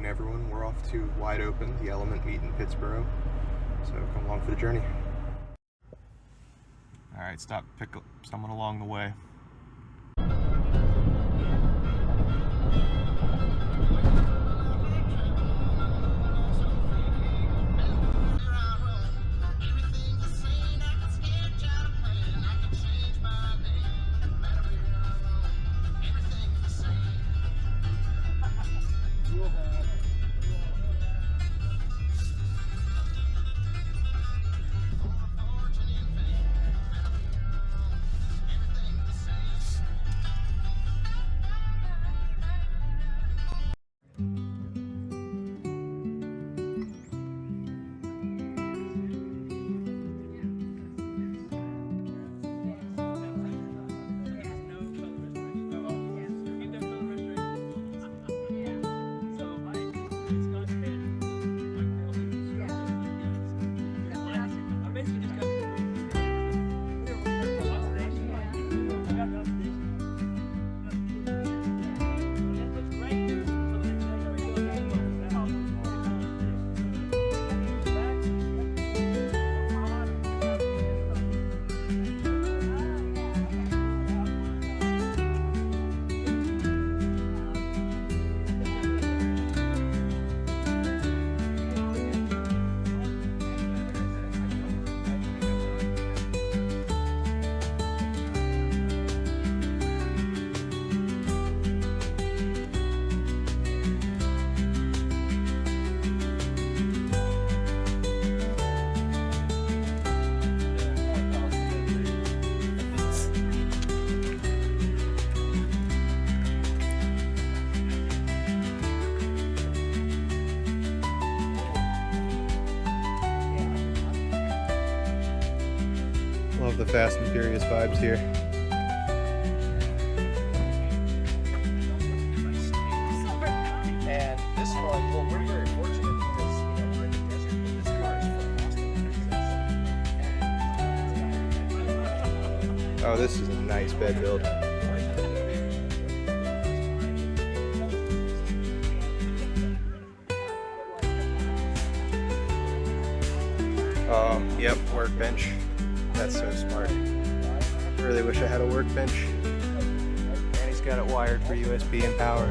everyone. We're off to Wide Open, the Element meet in Pittsboro. So come along for the journey. Alright, pick up someone along the way. Love the Fast and Furious vibes here. And this one, well, we're very fortunate because, we're in the desert, but this car is from Austin, Texas. Oh, this is a nice bed build. Yep, workbench. That's so smart. Really wish I had a workbench. And he's got it wired for USB and power.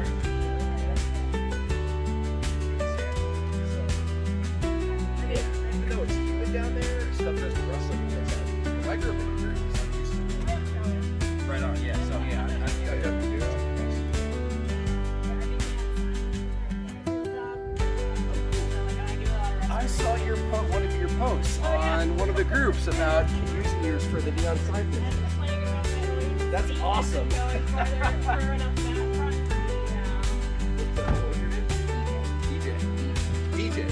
Even though it's humid down there, stuff doesn't rustle because I grew up in Europe. Right on, yeah. So yeah, I definitely do. I saw one of your posts on one of the groups about using yours for the neon sign picture. That's awesome. DJ.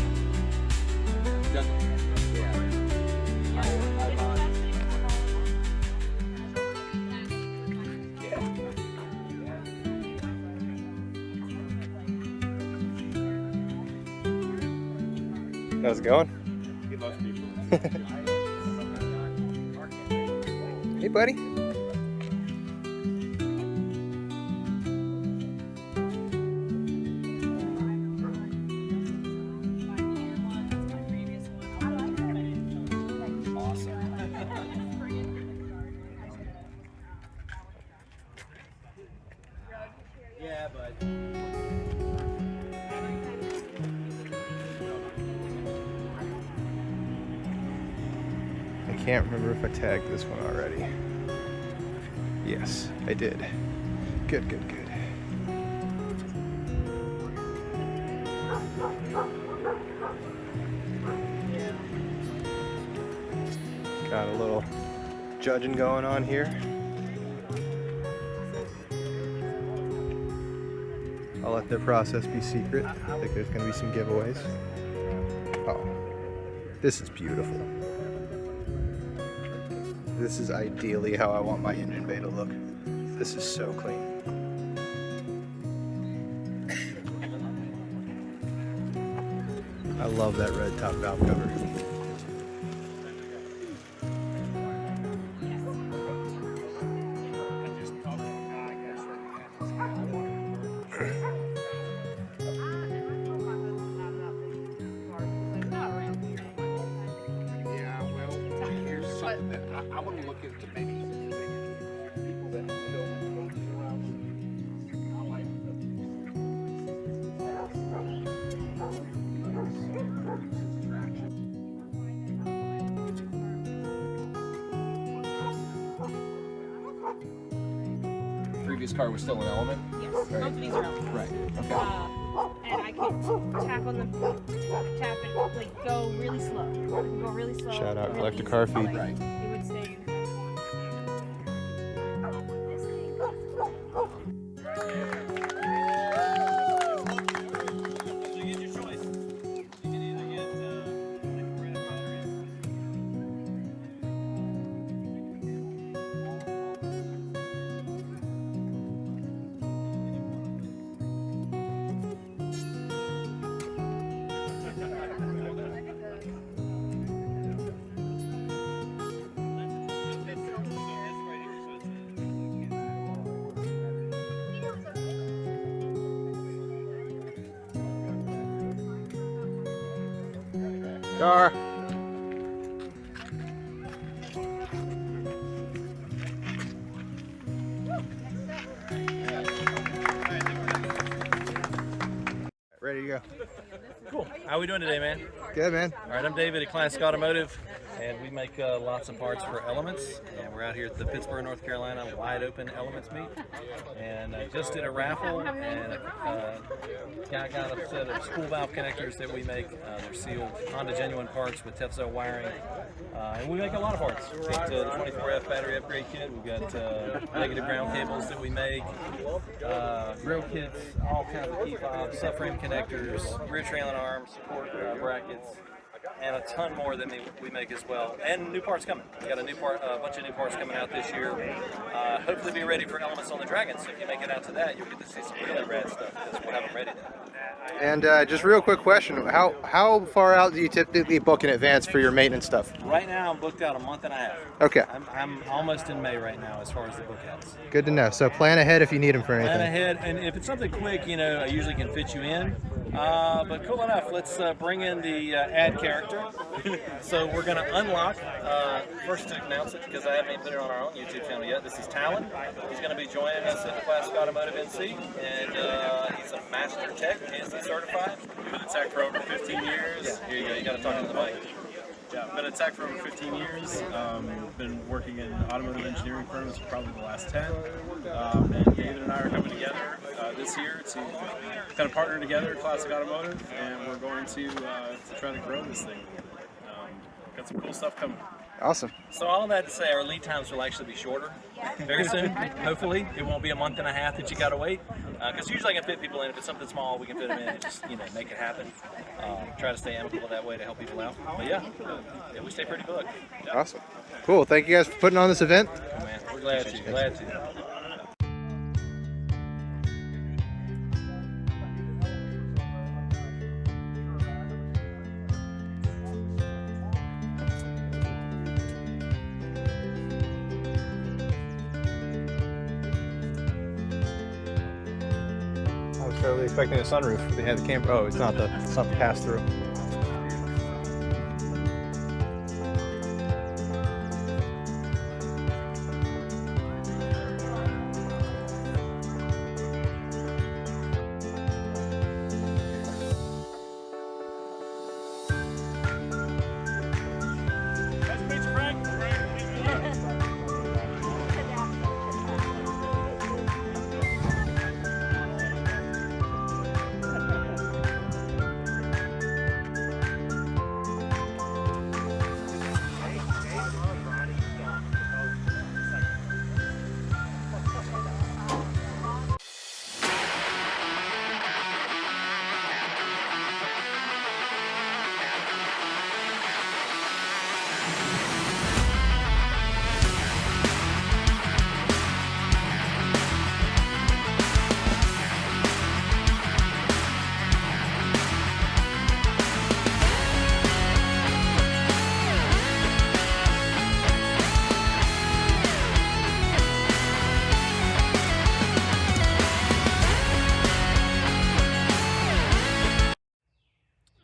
How's it going? He loves people. Hey, buddy. Yeah, but I can't remember if I tagged this one already. Yes, I did. Good, good, good. Got a little judging going on here. I'll let their process be secret. I think there's gonna be some giveaways. Oh, this is beautiful. This is ideally how I want my engine bay to look. This is so clean. I love that red top valve cover. I want to look into maybe people that don't get around. Previous car was still an Element? Yes, both of these are elements. Right, okay. And I can tap on the tap and like go really slow. I can go really slow. Shout out, really collect a easy. car feed. Right. It would stay. Car. Ready to go. Cool. How are we doing today, man? Good, man. All right, I'm David at Classic Automotive, and we make lots of parts for Elements. And we're out here at the Pittsboro, North Carolina wide open Elements meet. And I just did a raffle, and guy got a set of spool valve connectors that we make. They're sealed Honda genuine parts with Tefzo wiring. And we make a lot of parts. We've got the 24F battery upgrade kit. We've got negative ground cables that we make, grill kits, all kinds of key fobs, subframe connectors, rear trailing arms, support brackets, and a ton more than we make as well. And new parts coming. We got a bunch of new parts coming out this year. Hopefully be ready for Elements on the Dragon. So if you make it out to that, you'll get to see some really rad stuff because we'll have them ready then. And just real quick question: how far out do you typically book in advance for your maintenance stuff? Right now, I'm booked out a month and a half. Okay, I'm almost in May right now as far as the bookouts. good to know. So plan ahead if you need them for anything. Plan ahead, and if it's something quick, you know, I usually can fit you in. But cool enough, let's bring in the ad character. So we're going to unlock, first to announce it, because I haven't even put it on our own YouTube channel yet. This is Talon. He's going to be joining us at the Classic Automotive NC, and he's a master tech, ANSI certified. Been at tech for over 15 years. Yeah, here you go, you got to talk into the mic. Yeah, been at tech for over 15 years. Been working in automotive engineering firms for probably the last 10. And David and I are coming together this year to kind of partner together at Classic Automotive, and we're going to try to grow this thing. Got some cool stuff coming. Awesome. So all that to say, our lead times will actually be shorter very soon. Hopefully, it won't be a month and a half that you got to wait. Because usually I can fit people in. If it's something small, we can fit them in and just make it happen. Try to stay amicable that way to help people out. But yeah, we stay pretty booked. Awesome. Cool. Thank you guys for putting on this event. Oh, man, we're glad to. Glad to. I was totally expecting a sunroof. They had the camera. Oh, it's not the pass-through.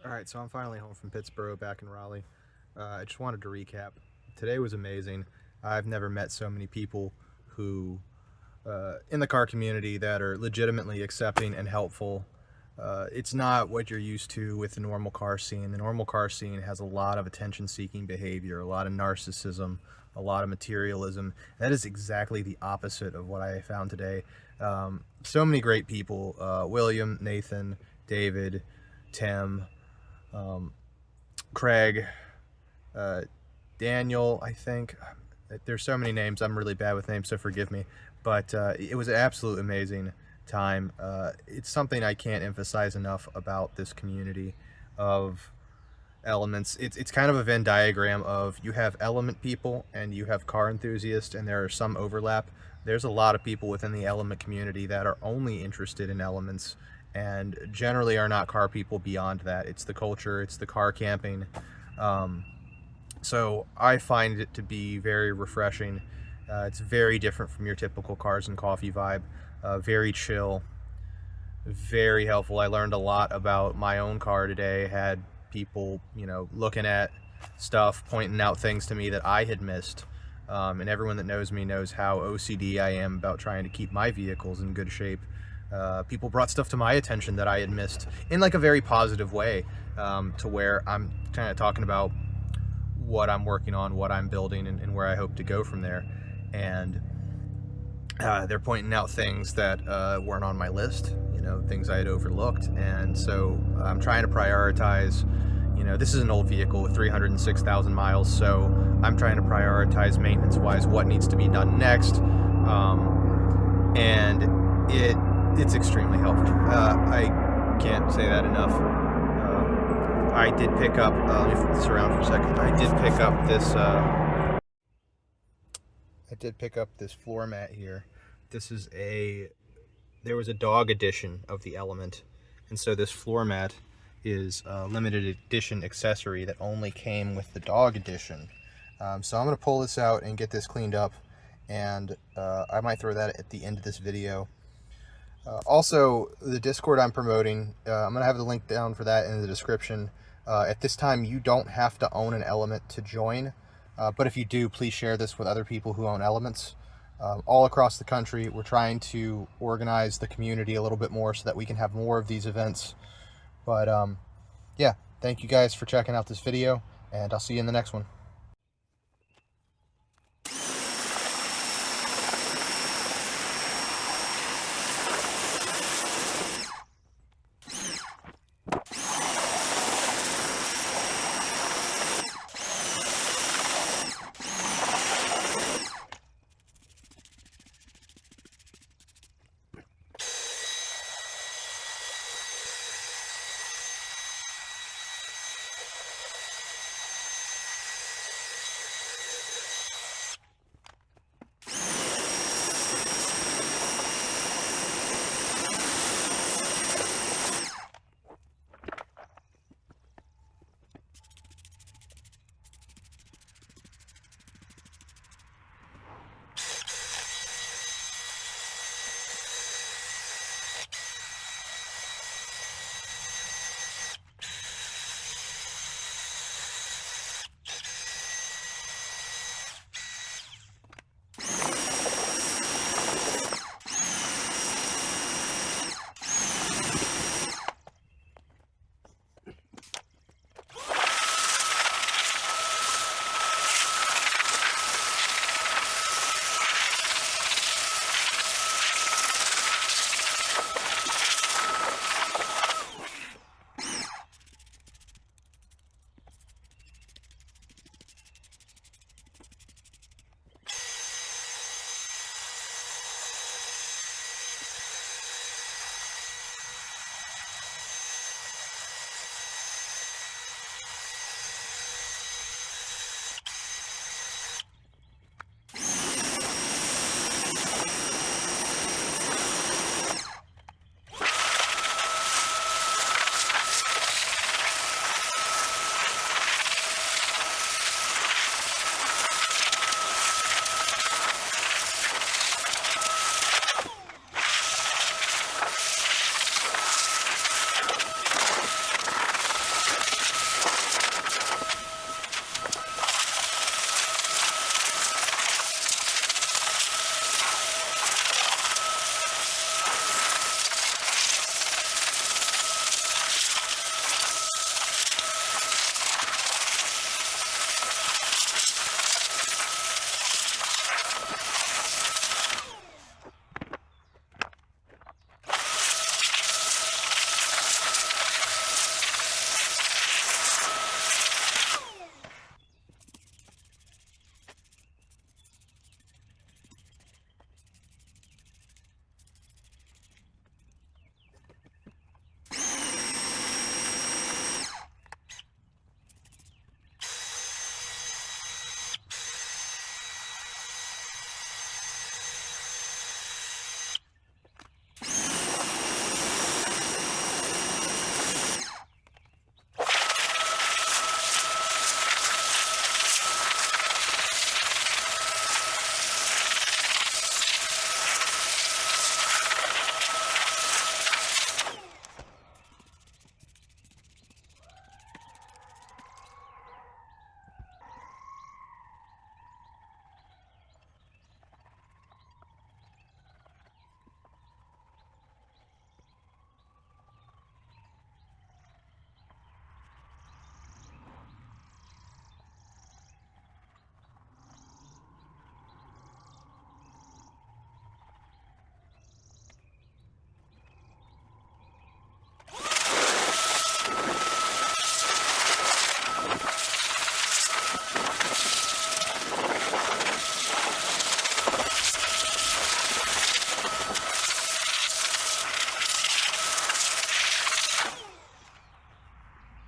Alright, so I'm finally home from Pittsboro, back in Raleigh. I just wanted to recap today was amazing. I've never met so many people who, in the car community, that are legitimately accepting and helpful. It's not what you're used to with the normal car scene. The normal car scene has a lot of attention-seeking behavior, a lot of narcissism, a lot of materialism. That is exactly the opposite of what I found today. So many great people, William, Nathan, David, Tim, Craig, Daniel, I think. There's so many names. I'm really bad with names, so forgive me. But it was an absolute amazing time. It's something I can't emphasize enough about this community of elements. It's kind of a Venn diagram of, you have element people and you have car enthusiasts, and there are some overlap. There's a lot of people within the element community that are only interested in elements and generally are not car people beyond that. It's the culture, it's the car camping. So I find it to be very refreshing. It's very different from your typical cars and coffee vibe. Very chill, very helpful. I learned a lot about my own car today. Had people, looking at stuff, pointing out things to me that I had missed. And everyone that knows me knows how OCD I am about trying to keep my vehicles in good shape. People brought stuff to my attention that I had missed in like a very positive way, to where I'm kind of talking about what I'm working on, what I'm building, and where I hope to go from there. And they're pointing out things that weren't on my list, things I had overlooked. And so I'm trying to prioritize. This is an old vehicle with 306,000 miles, so I'm trying to prioritize maintenance-wise what needs to be done next. And it's extremely helpful. I can't say that enough. I did pick up, let me flip this around for a second. I did pick up this floor mat here. There was a dog edition of the Element, and so this floor mat is a limited edition accessory that only came with the dog edition. So I'm going to pull this out and get this cleaned up, and I might throw that at the end of this video. Also, the Discord I'm promoting, I'm going to have the link down for that in the description. At this time, you don't have to own an Element to join, but if you do, please share this with other people who own Elements. All across the country, we're trying to organize the community a little bit more so that we can have more of these events. But yeah, thank you guys for checking out this video, and I'll see you in the next one.